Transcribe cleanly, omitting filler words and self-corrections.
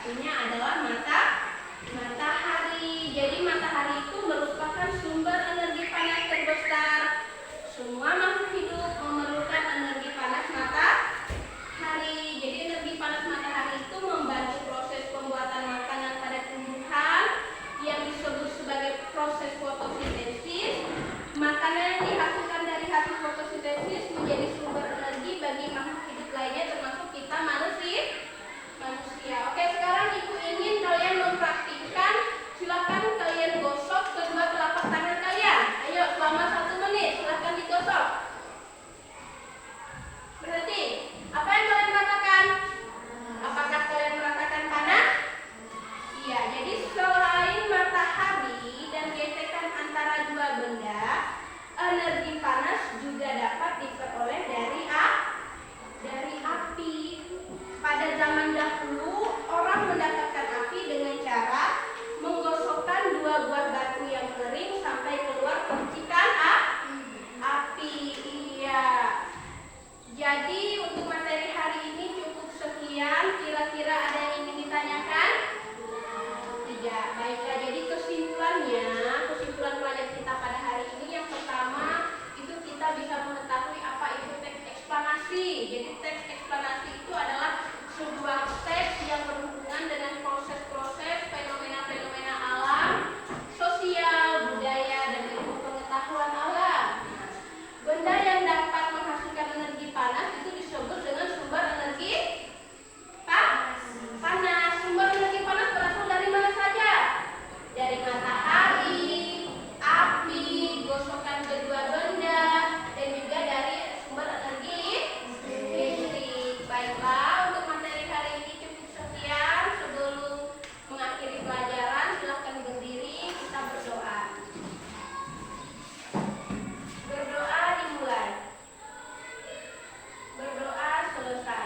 satunya adalah matahari. Jadi matahari itu merupakan sumber energi panas terbesar. Semua makhluk hidup memerlukan energi panas matahari. Jadi energi panas matahari itu membantu proses pembuatan makanan pada tumbuhan yang disebut sebagai proses fotosintesis. Makanan yang dihasilkan dari hasil fotosintesis menjadi sumber energi bagi makhluk hidup lainnya termasuk kita manusia. Oke, sekarang Ibu ingin kalian mempraktikkan. Silakan kalian gosok kedua telapak tangan kalian. Ayo, selama 1 menit silakan digosok. Berarti, apa yang kalian rasakan? Apakah kalian merasakan panas? Iya, jadi selain matahari dan gesekan antara dua benda, energi panas juga dapat diperoleh dari api. Pada zaman dahulu, orang mendapatkan api dengan cara menggosokkan 2 buah batu yang kering sampai keluar percikan api. Iya. Jadi untuk materi hari ini cukup sekian. Kira-kira ada